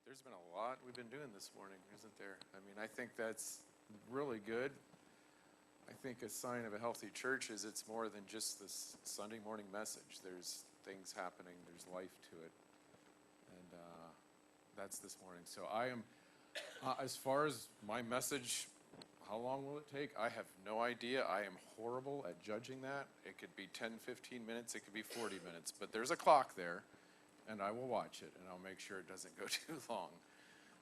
There's been a lot we've been doing this morning, isn't there? I mean, I think that's really good. I think a sign of a healthy church is it's more than just this Sunday morning message. There's things happening, there's life to it. And that's this morning. So I am, as far as my message, how long will it take? I have no idea. I am horrible at judging that. It could be 10, 15 minutes, it could be 40 minutes. But there's a clock there, and I will watch it, and I'll make sure it doesn't go too long.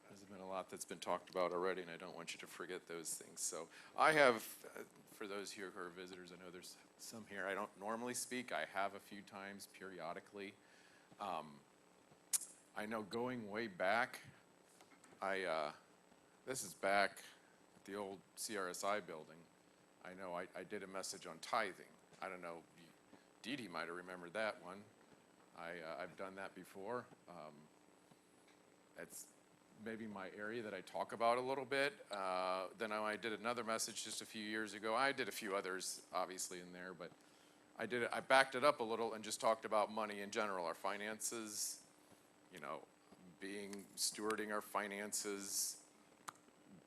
There's been a lot that's been talked about already, and I don't want you to forget those things. So I have, for those here who are visitors, I know there's some here. I don't normally speak. I have a few times periodically. I know going way back, this is back at the old CRSI building. I know I did a message on tithing. I don't know, Dee Dee might have remembered that one. I've done that before. It's maybe my area that I talk about a little bit. Then I did another message just a few years ago. I did a few others, obviously, in there, but I backed it up a little and just talked about money in general, our finances, stewarding our finances,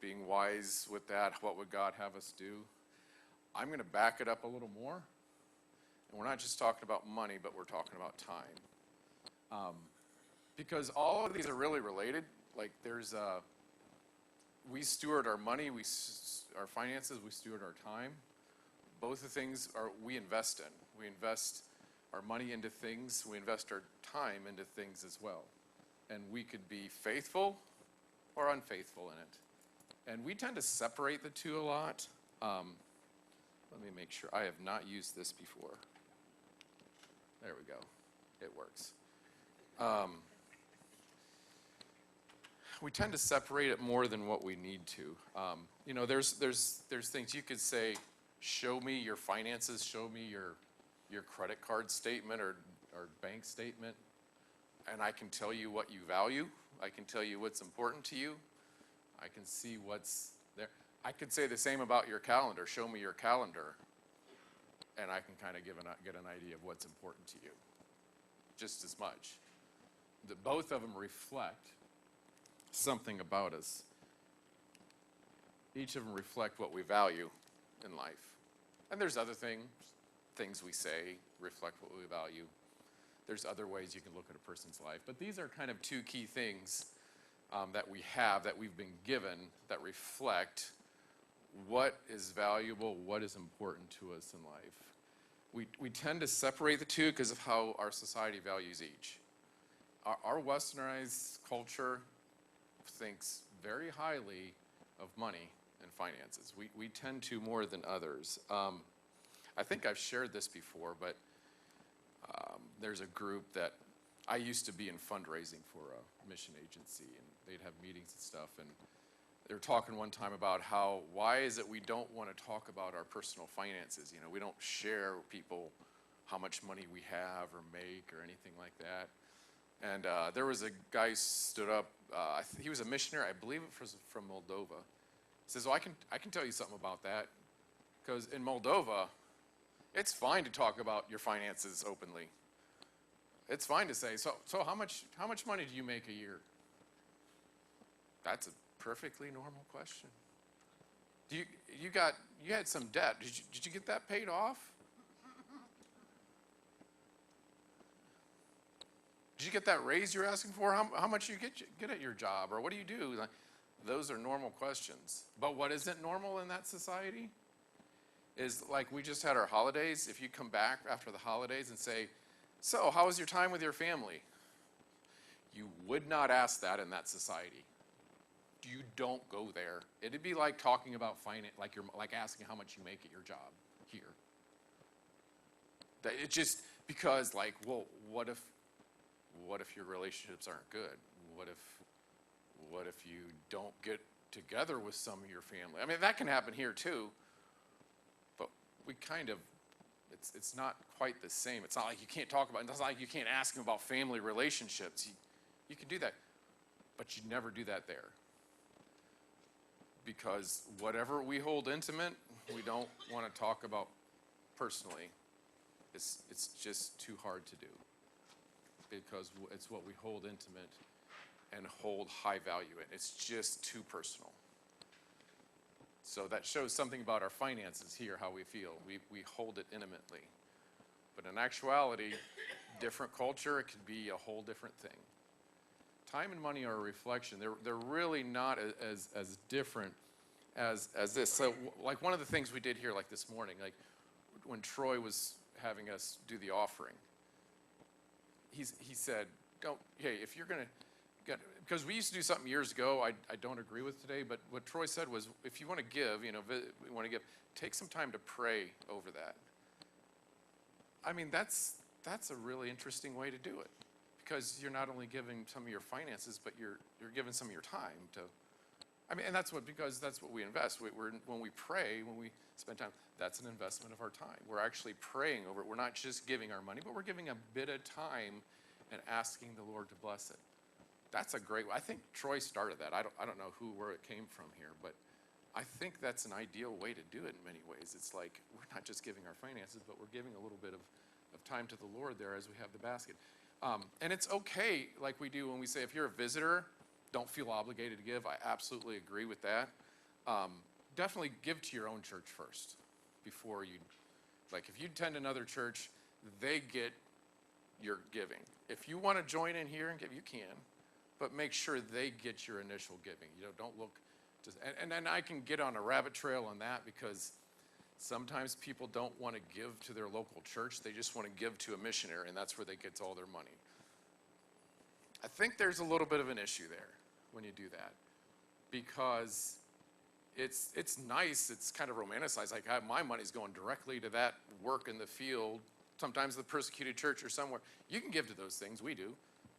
being wise with that. What would God have us do? I'm going to back it up a little more. And we're not just talking about money, but we're talking about time. Because all of these are really related. Like we steward our money, our finances, we steward our time. Both the things we invest in. We invest our money into things, we invest our time into things as well. And we could be faithful or unfaithful in it. And we tend to separate the two a lot. Let me make sure. I have not used this before. There we go. It works. We tend to separate it more than what we need to. There's things you could say, show me your finances, show me your credit card statement or bank statement, and I can tell you what you value. I can tell you what's important to you. I can see what's there. I could say the same about your calendar. Show me your calendar, and I can kind of get an idea of what's important to you, just as much. Both of them reflect something about us. Each of them reflect what we value in life. And there's other things we say reflect what we value. There's other ways you can look at a person's life. But these are kind of two key things that we have, that we've been given, that reflect what is valuable, what is important to us in life. We tend to separate the two because of how our society values each. Our westernized culture thinks very highly of money and finances. We tend to more than others. I think I've shared this before, but there's a group that I used to be in fundraising for a mission agency, and they'd have meetings and stuff, and they were talking one time about why is it we don't want to talk about our personal finances. We don't share with people how much money we have or make or anything like that. And there was a guy stood up. He was a missionary, I believe it was from Moldova. He says, "Well, I can tell you something about that, because in Moldova, it's fine to talk about your finances openly. It's fine to say, so how much money do you make a year?" That's a perfectly normal question. You had some debt. Did you get that paid off? Did you get that raise you're asking for? How much you get at your job? Or what do you do? Those are normal questions. But what isn't normal in that society is, like, we just had our holidays. If you come back after the holidays and say, "So, how was your time with your family?" You would not ask that in that society. You don't go there. It'd be like talking about finance, like asking how much you make at your job here. It's just because, well, what if your relationships aren't good? What if you don't get together with some of your family? I mean, that can happen here too. But we it's not quite the same. It's not like you can't talk about it. It's not like you can't ask them about family relationships. You can do that, but you never do that there. Because whatever we hold intimate, we don't want to talk about personally. It's just too hard to do. Because it's what we hold intimate and hold high value in. It's just too personal. So that shows something about our finances here, how we feel. We hold it intimately. But in actuality, different culture, it could be a whole different thing. Time and money are a reflection. They're really not as different as this. So like one of the things we did here like this morning, like when Troy was having us do the offering, he said, if you're going to, because we used to do something years ago I don't agree with today, but what Troy said was, if you want to give, we want to give, take some time to pray over that. I mean, that's a really interesting way to do it, because you're not only giving some of your finances, but you're giving some of your time to, and that's what we invest. When we pray, when we spend time, that's an investment of our time. We're actually praying over it. We're not just giving our money, but we're giving a bit of time and asking the Lord to bless it. That's a great way. I think Troy started that. I don't know where it came from here, but I think that's an ideal way to do it in many ways. It's like we're not just giving our finances, but we're giving a little bit of time to the Lord there as we have the basket. And it's okay, like we do when we say, if you're a visitor, don't feel obligated to give. I absolutely agree with that. Definitely give to your own church first before you, like if you attend another church, they get your giving. If you want to join in here and give, you can, but make sure they get your initial giving. Don't look just, and then I can get on a rabbit trail on that, because sometimes people don't want to give to their local church. They just want to give to a missionary, and that's where they get all their money. I think there's a little bit of an issue there when you do that, because it's nice, it's kind of romanticized, like my money's going directly to that work in the field, sometimes the persecuted church or somewhere. You can give to those things, we do.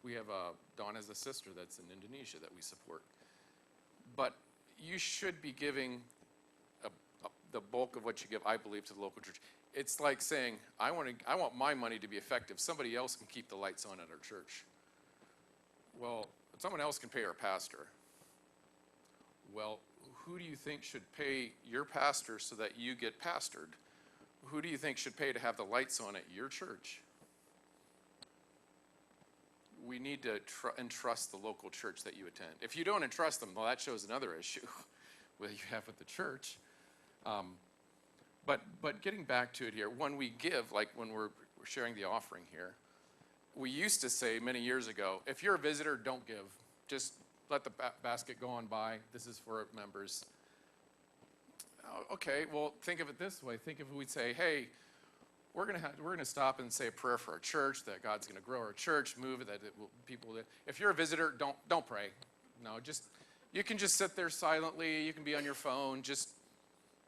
We have, Dawn has a sister that's in Indonesia that we support. But you should be giving the bulk of what you give, I believe, to the local church. It's like saying, I want my money to be effective. Somebody else can keep the lights on at our church. Well, someone else can pay our pastor. Well, who do you think should pay your pastor so that you get pastored? Who do you think should pay to have the lights on at your church? We need to entrust the local church that you attend. If you don't entrust them, well, that shows another issue that you have with the church. But getting back to it here, when we give, like when we're sharing the offering here, we used to say many years ago, if you're a visitor, don't give. Just let the basket go on by. This is for members. Okay, well, think of it this way. Think if we'd say, hey, we're gonna stop and say a prayer for our church, that God's gonna grow our church, move it, that it will, people. If you're a visitor, don't pray. No, you can just sit there silently. You can be on your phone.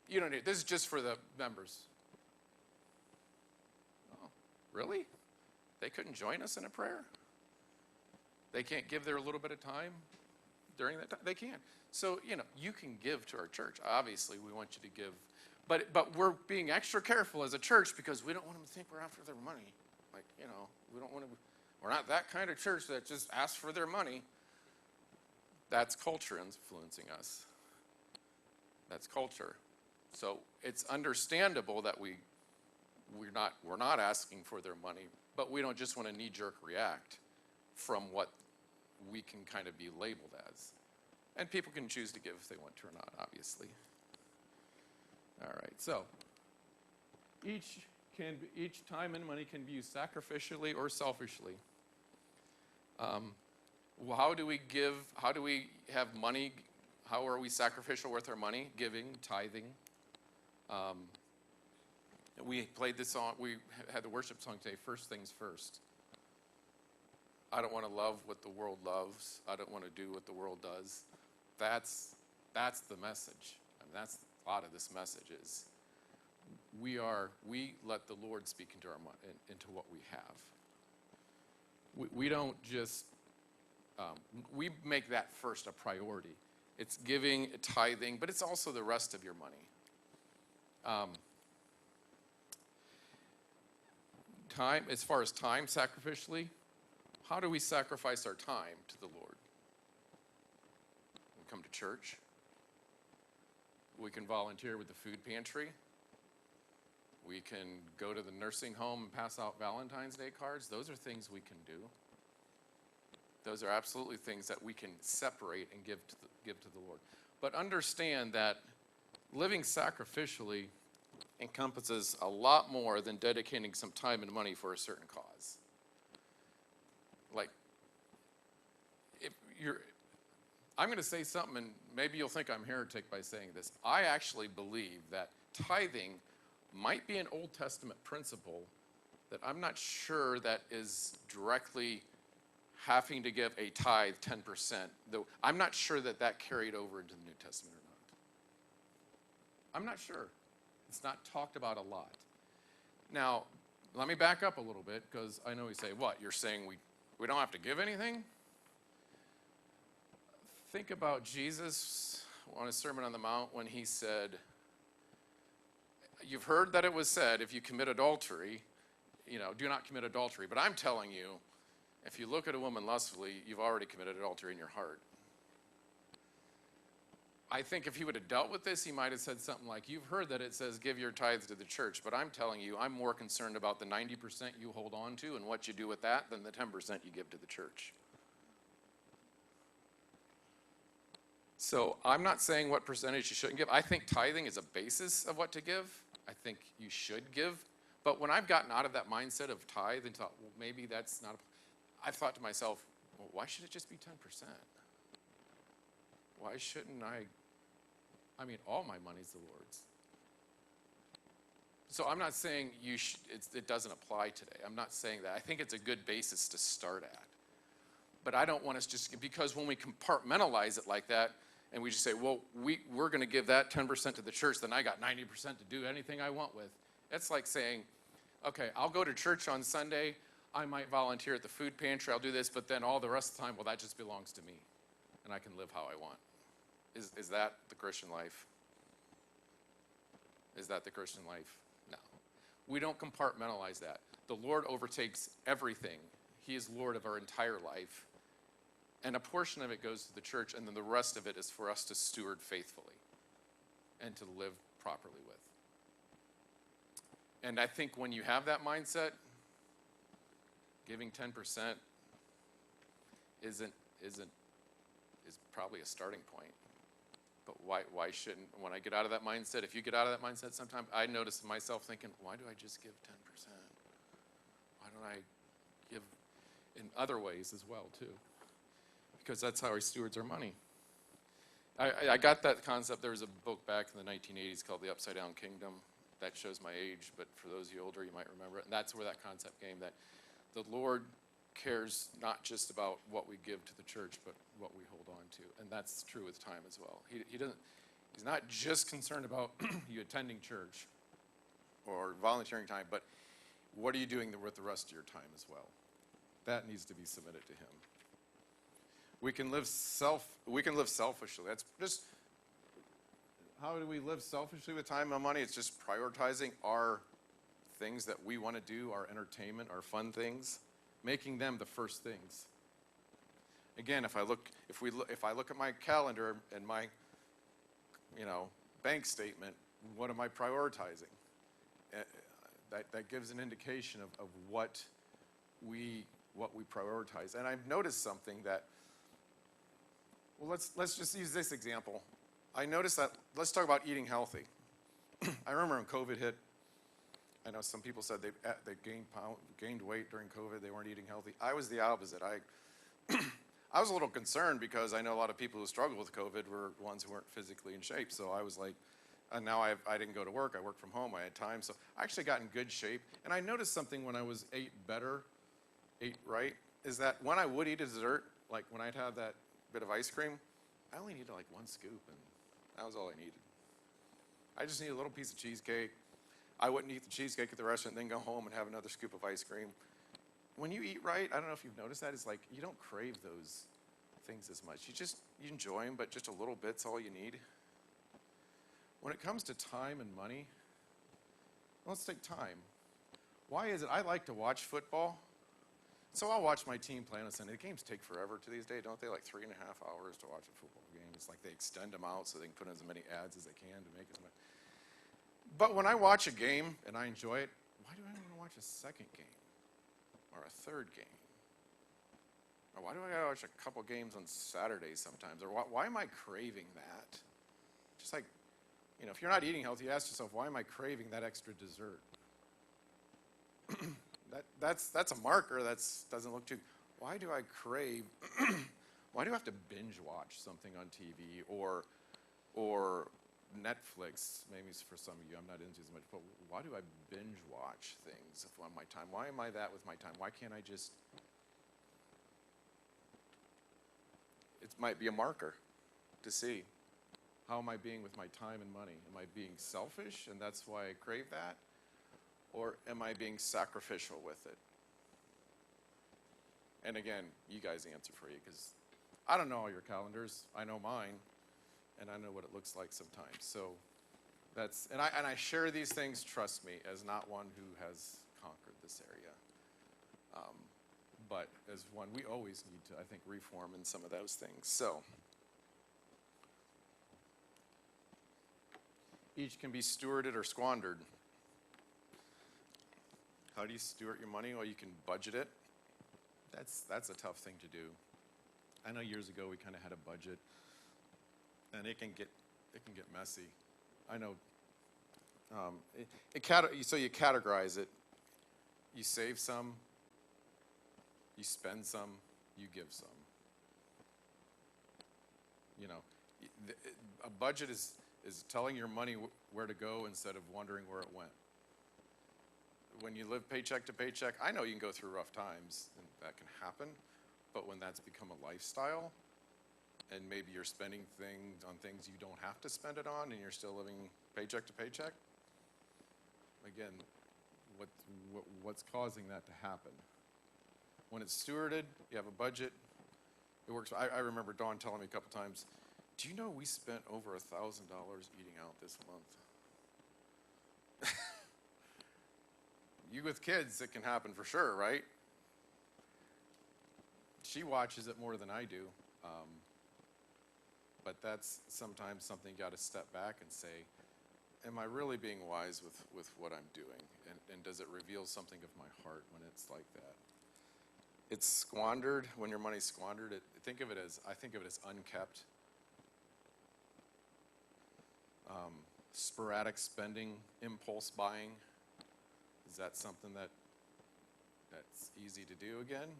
You don't need. This is just for the members. Oh, really? They couldn't join us in a prayer? They can't give their little bit of time during that time? They can. So, you can give to our church. Obviously, we want you to give. But we're being extra careful as a church, because we don't want them to think we're after their money. Like, we don't want to, we're not that kind of church that just asks for their money. That's culture influencing us. That's culture. So it's understandable that we're not asking for their money, but we don't just want to knee-jerk react from what we can kind of be labeled as. And people can choose to give if they want to or not, obviously. All right, so each time and money can be used sacrificially or selfishly. How do we give? How do we have money? How are we sacrificial with our money? Giving, tithing. We played this song. We had the worship song today, First Things First. I don't want to love what the world loves. I don't want to do what the world does. That's the message. That's a lot of this message is we let the Lord speak into what we have. We don't just we make that first a priority. It's giving, tithing, but it's also the rest of your money. Time, as far as time sacrificially, how do we sacrifice our time to the Lord? We come to church. We can volunteer with the food pantry. We can go to the nursing home and pass out Valentine's Day cards. Those are things we can do. Those are absolutely things that we can separate and give to the Lord. But understand that living sacrificially encompasses a lot more than dedicating some time and money for a certain cause. Like, I'm going to say something, and maybe you'll think I'm heretic by saying this. I actually believe that tithing might be an Old Testament principle that I'm not sure that is directly having to give a tithe 10%, though I'm not sure that that carried over into the New Testament or not. I'm not sure. It's not talked about a lot. Now, let me back up a little bit, because I know you say, what, you're saying we don't have to give anything? Think about Jesus on his Sermon on the Mount when he said, you've heard that it was said, if you commit adultery, do not commit adultery. But I'm telling you, if you look at a woman lustfully, you've already committed adultery in your heart. I think if he would have dealt with this, he might have said something like, you've heard that it says give your tithes to the church, but I'm telling you, I'm more concerned about the 90% you hold on to and what you do with that than the 10% you give to the church. So I'm not saying what percentage you shouldn't give. I think tithing is a basis of what to give. I think you should give. But when I've gotten out of that mindset of tithe and thought, well, maybe that's not, I've thought to myself, well, why should it just be 10%? Why shouldn't I mean, all my money's the Lord's. So I'm not saying it doesn't apply today. I'm not saying that. I think it's a good basis to start at. But I don't want us just, because when we compartmentalize it like that, and we just say, well, we're going to give that 10% to the church, then I got 90% to do anything I want with. It's like saying, okay, I'll go to church on Sunday, I might volunteer at the food pantry, I'll do this, but then all the rest of the time, well, that just belongs to me, and I can live how I want. Is that the Christian life? Is that the Christian life? No. We don't compartmentalize that. The Lord overtakes everything. He is Lord of our entire life. And a portion of it goes to the church, and then the rest of it is for us to steward faithfully and to live properly with. And I think when you have that mindset, giving 10% is probably a starting point. But why shouldn't, when I get out of that mindset, if you get out of that mindset sometime, I notice myself thinking, why do I just give 10%? Why don't I give in other ways as well, too? Because that's how he stewards our money. I got that concept. There was a book back in the 1980s called The Upside Down Kingdom. That shows my age, but for those of you older, you might remember it. And that's where that concept came, that the Lord cares not just about what we give to the church, but what we hold on to. And that's true with time as well. He's not just concerned about you attending church or volunteering time, but what are you doing with the rest of your time as well? That needs to be submitted to him. We can live selfishly. That's just, how do we live selfishly with time and money? It's just prioritizing our things that we want to do, our entertainment, our fun things, making them the first things. Again, if I look at my calendar and my, bank statement, what am I prioritizing? That gives an indication of what we prioritize. And I've noticed something that, well, let's just use this example. I noticed that, let's talk about eating healthy. I remember when COVID hit, I know some people said they gained weight during COVID, they weren't eating healthy. I was the opposite. I was a little concerned because I know a lot of people who struggle with COVID were ones who weren't physically in shape. So I was like, and now I didn't go to work, I worked from home, I had time. So I actually got in good shape. And I noticed something when I ate right, is that when I would eat a dessert, like when I'd have that bit of ice cream, I only needed like one scoop, and that was all I needed. I just needed a little piece of cheesecake. I wouldn't eat the cheesecake at the restaurant, then go home and have another scoop of ice cream. When you eat right, I don't know if you've noticed that, it's like you don't crave those things as much. You enjoy them, but just a little bit's all you need. When it comes to time and money, let's take time. Why is it I like to watch football? So I'll watch my team play on Sunday. The games take forever to these days, don't they? Like 3.5 hours to watch a football game. It's like they extend them out so they can put in as many ads as they can to make as much. But when I watch a game and I enjoy it, why do I want to watch a second game or a third game? Or why do I gotta watch a couple games on Saturdays sometimes? Or why am I craving that? Just like, if you're not eating healthy, you ask yourself, why am I craving that extra dessert? That's a marker that doesn't look too. Why do I crave? Why do I have to binge watch something on TV or Netflix? Maybe it's for some of you, I'm not into as much. But why do I binge watch things on my time? Why am I that with my time? Why can't I just? It might be a marker to see how am I being with my time and money. Am I being selfish, and that's why I crave that? Or am I being sacrificial with it? And again, you guys answer for you, because I don't know all your calendars. I know mine, and I know what it looks like sometimes. So that's, and I share these things, trust me, as not one who has conquered this area. But as one, we always need to, I think, reform in some of those things. So each can be stewarded or squandered. How do you steward your money? Well, you can budget it. That's a tough thing to do. I know years ago we kind of had a budget, and it can get messy. I know. So you categorize it. You save some. You spend some. You give some. A budget is telling your money where to go instead of wondering where it went. When you live paycheck to paycheck, I know you can go through rough times, and that can happen, but when that's become a lifestyle, and maybe you're spending things on things you don't have to spend it on, and you're still living paycheck to paycheck, again, what's causing that to happen? When it's stewarded, you have a budget, it works. I remember Dawn telling me a couple times, do you know we spent over $1,000 eating out this month? You with kids, it can happen for sure, right? She watches it more than I do. But that's sometimes something you got to step back and say, am I really being wise with what I'm doing? And does it reveal something of my heart when it's like that? It's squandered. When your money's squandered, I think of it as unkept. Sporadic spending, impulse buying. Is that something that's easy to do again?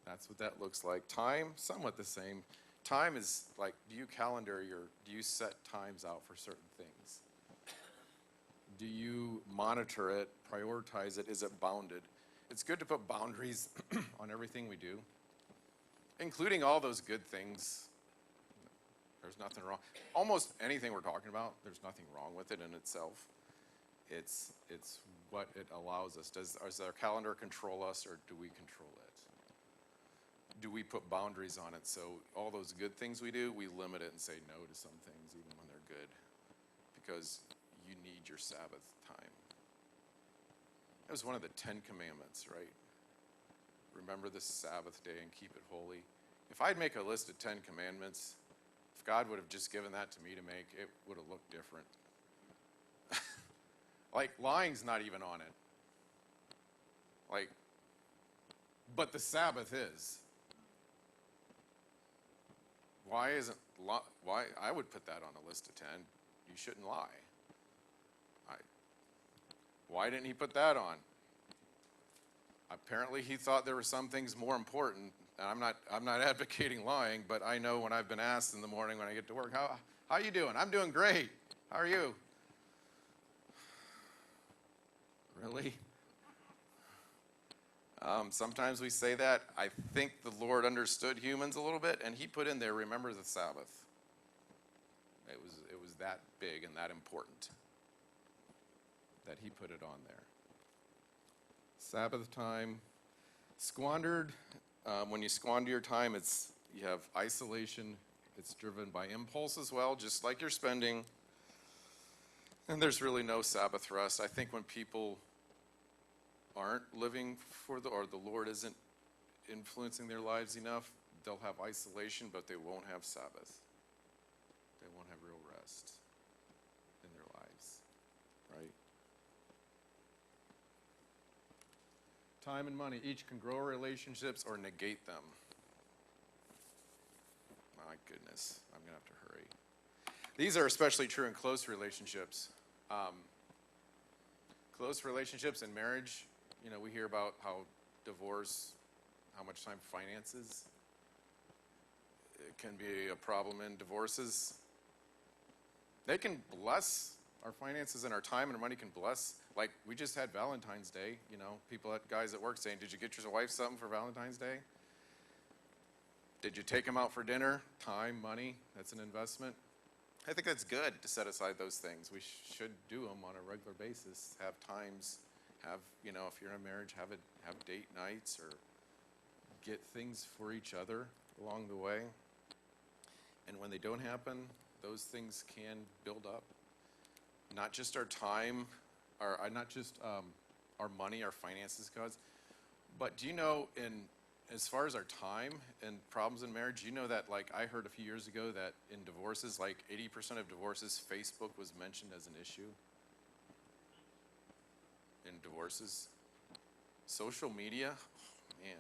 That's what that looks like. Time, somewhat the same. Time is like, do you set times out for certain things? Do you monitor it, prioritize it? Is it bounded? It's good to put boundaries on everything we do, including all those good things. There's nothing wrong. Almost anything we're talking about, there's nothing wrong with it in itself. It's what it allows us. Does our calendar control us, or do we control it? Do we put boundaries on it? So all those good things we do, we limit it and say no to some things, even when they're good, because you need your Sabbath time. That was one of the 10 Commandments, right? Remember the Sabbath day and keep it holy. If I'd make a list of 10 Commandments, if God would have just given that to me to make, it would have looked different. Like, lying's not even on it. But the Sabbath is. Why I would put that on a list of 10. You shouldn't lie. Why didn't he put that on? Apparently he thought there were some things more important. And I'm not advocating lying, but I know when I've been asked in the morning when I get to work, how are you doing? I'm doing great. How are you? Really? Sometimes we say that. I think the Lord understood humans a little bit, and he put in there, remember the Sabbath. It was that big and that important that he put it on there. Sabbath time. Squandered. When you squander your time, you have isolation. It's driven by impulse as well, just like your spending. And there's really no Sabbath rest. I think when people aren't living or the Lord isn't influencing their lives enough, they'll have isolation, but they won't have Sabbath. They won't have real rest in their lives, right? Time and money each can grow relationships or negate them. My goodness, I'm going to have to hurry. These are especially true in close relationships. Close relationships in marriage, we hear about how divorce, how much time finances, it can be a problem in divorces. They can bless our finances, and our time and our money can bless. Like, we just had Valentine's Day, guys at work saying, did you get your wife something for Valentine's Day? Did you take them out for dinner? Time, money, that's an investment. I think that's good to set aside those things. We should do them on a regular basis. Have times, if you're in a marriage, have date nights or get things for each other along the way. And when they don't happen, those things can build up. Not just our time, not just our money, our finances, but do you know, as far as our time and problems in marriage, you know that, I heard a few years ago that in divorces, 80% of divorces, Facebook was mentioned as an issue in divorces. Social media, oh, man.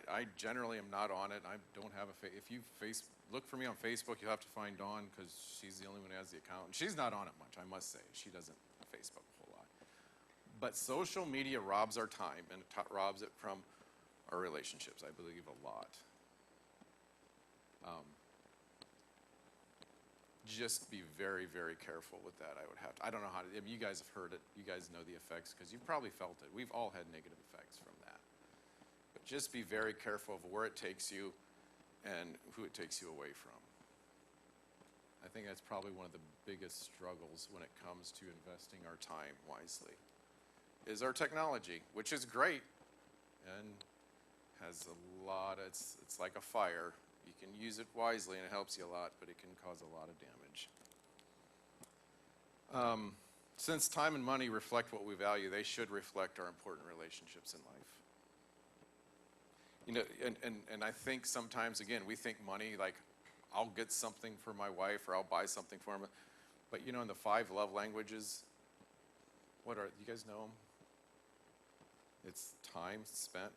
I generally am not on it. I don't have if you look for me on Facebook, you'll have to find Dawn because she's the only one who has the account. And she's not on it much, I must say. She doesn't Facebook a whole lot. But social media robs our time and robs it from our relationships, I believe, a lot. Just be very, very careful with that. I don't know how to, you guys have heard it. You guys know the effects because you've probably felt it. We've all had negative effects from that. But just be very careful of where it takes you and who it takes you away from. I think that's probably one of the biggest struggles when it comes to investing our time wisely, is our technology, which is great and has a lot, it's like a fire. You can use it wisely and it helps you a lot, but it can cause a lot of damage. Since time and money reflect what we value, they should reflect our important relationships in life. And I think sometimes, again, we think money, I'll get something for my wife or I'll buy something for him. But in the 5 love languages, you guys know them? It's time spent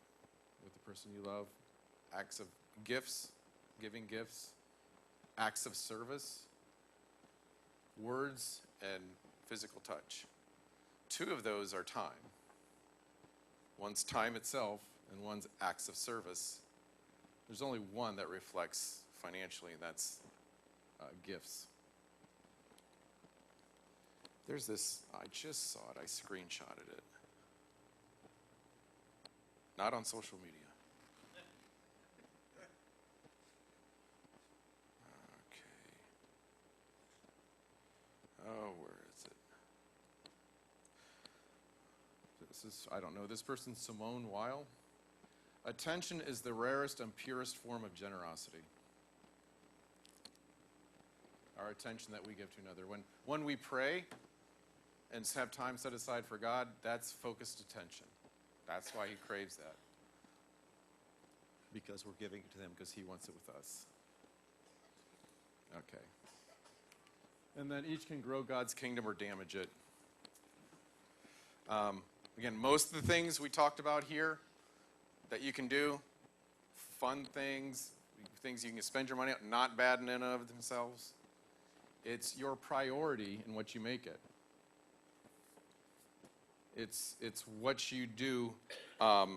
with the person you love, acts of gifts, giving gifts, acts of service, words, and physical touch. 2 of those are time. One's time itself, and one's acts of service. There's only one that reflects financially, and that's gifts. There's this, I just saw it, I screenshotted it. Not on social media. Okay. Oh, where is it? I don't know this person, Simone Weil. Attention is the rarest and purest form of generosity. Our attention that we give to another. When we pray and have time set aside for God, that's focused attention. That's why he craves that. Because we're giving it to him because he wants it with us. Okay. And then each can grow God's kingdom or damage it. Again, most of the things we talked about here that you can do, fun things you can spend your money on, not bad in and of themselves. It's your priority in what you make it. It's what you do. Let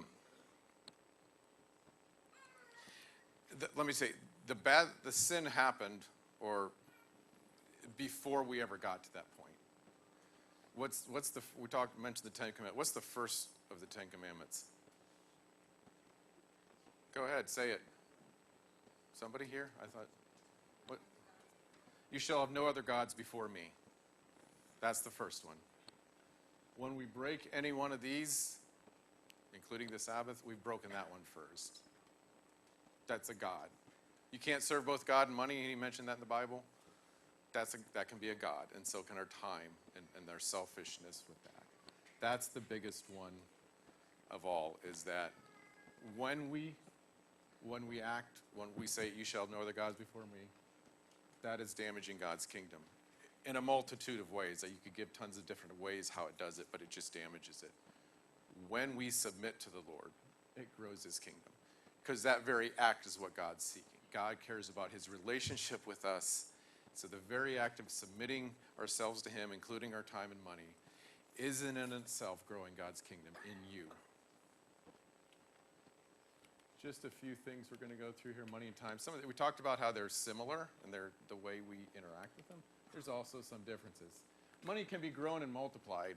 me say, the sin happened, or before we ever got to that point. Mentioned the 10 Commandments. What's the first of the 10 Commandments? Go ahead, say it. Somebody here? I thought, what? You shall have no other gods before me. That's the first one. When we break any one of these, including the Sabbath, we've broken that one first. That's a God. You can't serve both God and money. He mentioned that in the Bible. That can be a God, and so can our time and their selfishness with that. That's the biggest one of all, is that when we act, when we say, you shall have no other gods before me, that is damaging God's kingdom in a multitude of ways. That you could give tons of different ways how it does it, but it just damages it. when we submit to the Lord, it grows his kingdom. Because that very act is what God's seeking. God cares about his relationship with us. So the very act of submitting ourselves to him, including our time and money, is in itself growing God's kingdom in you. Just a few things we're going to go through here, money and time. We talked about how they're similar and they're the way we interact with them. There's also some differences. Money can be grown and multiplied.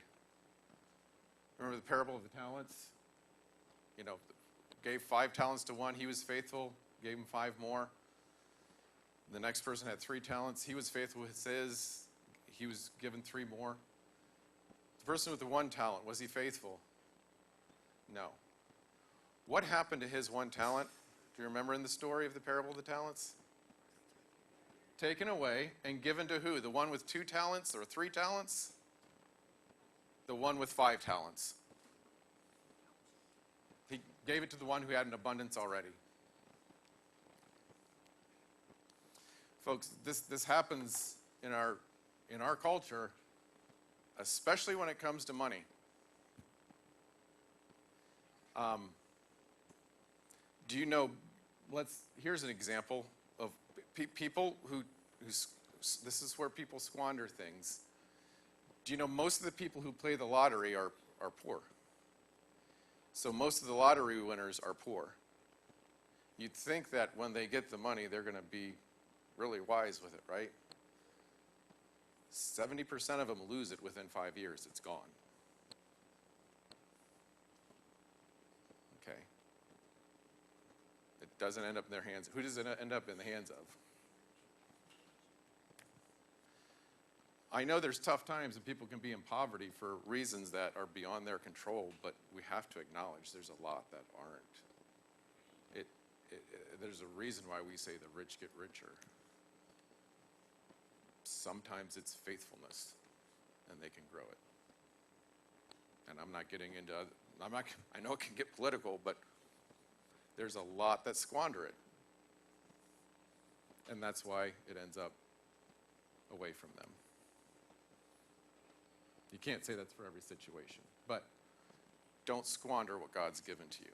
Remember the parable of the talents? You know, gave 5 talents to one. He was faithful, gave him 5 more. The next person had 3 talents. He was faithful with his. He was given 3 more. The person with the 1 talent, was he faithful? No. What happened to his 1 talent? Do you remember in the story of the parable of the talents? Taken away and given to who? The one with 2 talents or 3 talents? The one with 5 talents. He gave it to the one who had an abundance already. Folks, this happens in our culture, especially when it comes to money. Do you know, here's an example of people who this is where people squander things. Do you know most of the people who play the lottery are poor? So most of the lottery winners are poor. You'd think that when they get the money, they're going to be really wise with it, right? 70% of them lose it within 5 years. It's gone. Okay. It doesn't end up in their hands. Who does it end up in the hands of? I know there's tough times and people can be in poverty for reasons that are beyond their control, but we have to acknowledge there's a lot that aren't. There's a reason why we say the rich get richer. Sometimes it's faithfulness, and they can grow it. And I'm not getting into, I know it can get political, but there's a lot that squander it. And that's why it ends up away from them. You can't say that's for every situation, but don't squander what God's given to you.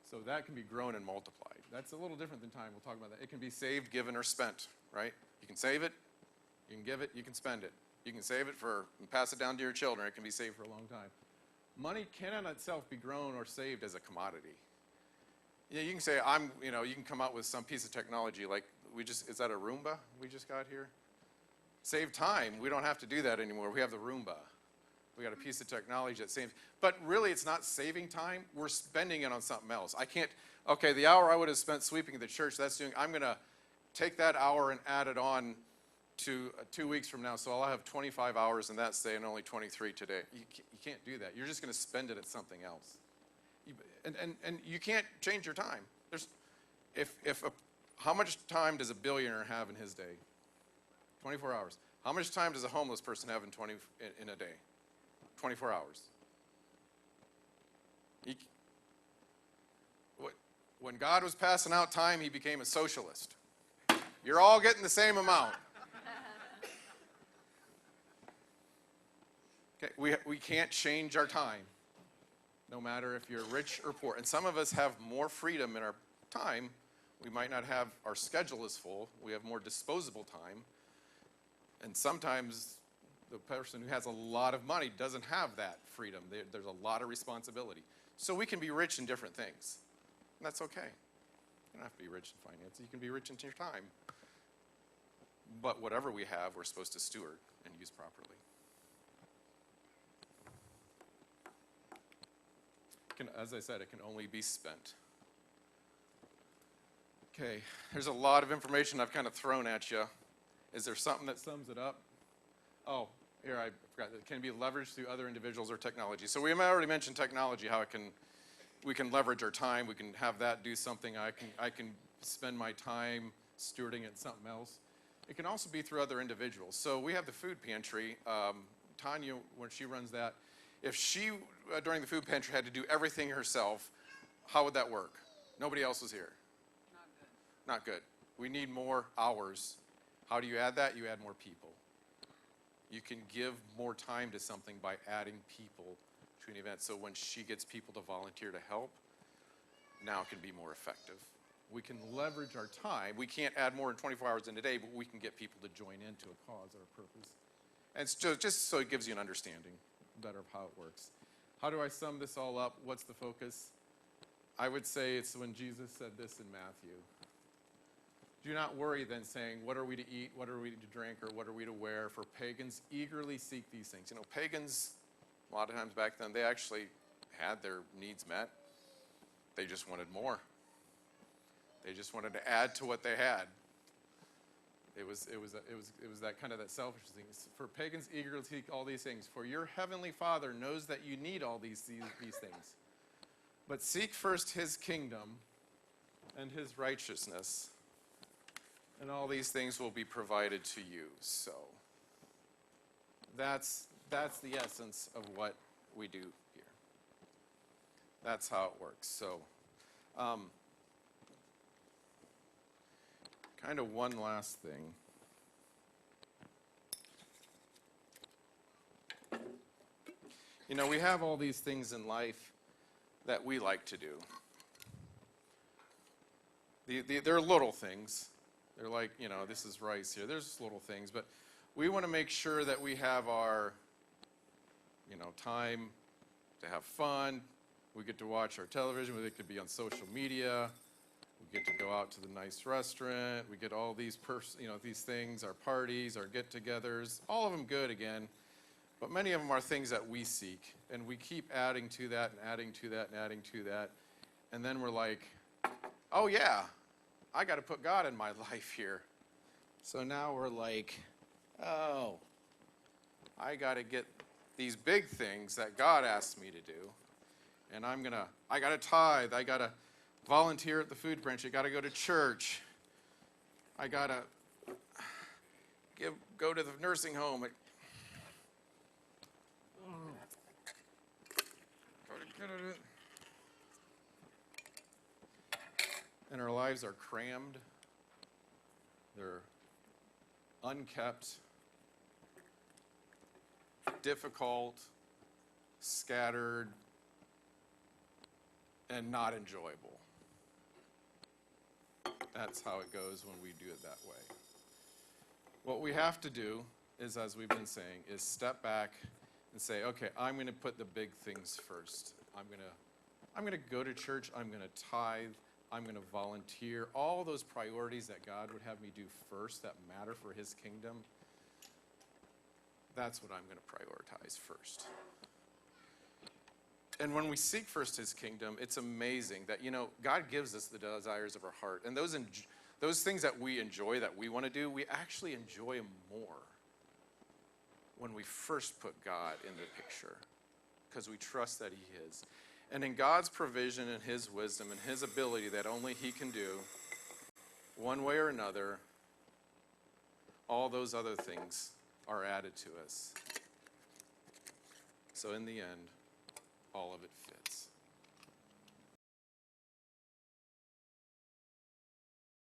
So that can be grown and multiplied. That's a little different than time. We'll talk about that. It can be saved, given, or spent, right? You can save it, you can give it, you can spend it. You can save it and pass it down to your children. It can be saved for a long time. Money cannot itself be grown or saved as a commodity. You can say, you can come out with some piece of technology like is that a Roomba we just got here? Save time. We don't have to do that anymore. We have the Roomba. We got a piece of technology that saves. But really, it's not saving time. We're spending it on something else. The hour I would have spent sweeping the church, I'm going to take that hour and add it on to 2 weeks from now. So I'll have 25 hours in that day and only 23 today. You can't do that. You're just going to spend it at something else. And you can't change your time. How much time does a billionaire have in his day? 24 hours. How much time does a homeless person have in a day? 24 hours. When God was passing out time, he became a socialist. You're all getting the same amount. Okay, we can't change our time, no matter if you're rich or poor. And some of us have more freedom in our time. We might not have, our schedule is full. We have more disposable time. And sometimes the person who has a lot of money doesn't have that freedom. There's a lot of responsibility. So we can be rich in different things. And that's okay. You don't have to be rich in finance. You can be rich in your time. But whatever we have, we're supposed to steward and use properly. As I said, it can only be spent. Okay, there's a lot of information I've kind of thrown at you. Is there something that sums it up? Oh, here, I forgot. It can be leveraged through other individuals or technology. So we already mentioned technology, how we can leverage our time. We can have that do something. I can spend my time stewarding it something else. It can also be through other individuals. So we have the food pantry. Tanya, when she runs that, if she, during the food pantry, had to do everything herself, how would that work? Nobody else was here. Not good. We need more hours. How do you add that? You add more people. You can give more time to something by adding people between events. So when she gets people to volunteer to help, now it can be more effective. We can leverage our time. We can't add more than 24 hours in a day, but we can get people to join into a cause or a purpose. And so just so it gives you an understanding better of how it works. How do I sum this all up? What's the focus? I would say it's when Jesus said this in Matthew. Do not worry then, saying, what are we to eat, what are we to drink, or what are we to wear? For pagans eagerly seek these things. You know, pagans, a lot of times back then, they actually had their needs met. They just wanted more. They just wanted to add to what they had. It was that kind of that selfish thing. For pagans eagerly seek all these things. For your heavenly Father knows that you need all these things. But seek first his kingdom and his righteousness, and all these things will be provided to you. So that's the essence of what we do here. That's how it works. So kind of one last thing. You know, we have all these things in life that we like to do. They're little things. They're like, you know, this is rice here. There's little things. But we want to make sure that we have our, you know, time to have fun. We get to watch our television. We get to be on social media. We get to go out to the nice restaurant. We get all these, these things, our parties, our get-togethers, all of them good again. But many of them are things that we seek, and we keep adding to that and adding to that and adding to that. And then we're like, oh yeah, I got to put God in my life here. So now we're like, oh, I got to get these big things that God asked me to do. And I got to tithe. I got to volunteer at the food branch. I got to go to church. I got to go to the nursing home. And our lives are crammed. They're unkept, difficult, scattered, and not enjoyable. That's how it goes when we do it that way. What we have to do is, as we've been saying, is step back and say, okay, I'm going to put the big things first. I'm going to go to church. I'm going to tithe. I'm going to volunteer. All those priorities that God would have me do first that matter for his kingdom, that's what I'm going to prioritize first. And when we seek first his kingdom, it's amazing that, you know, God gives us the desires of our heart. And those things that we enjoy, that we want to do, we actually enjoy them more when we first put God in the picture, because we trust that he is. And in God's provision and his wisdom and his ability that only he can do, one way or another, all those other things are added to us. So in the end, all of it fits.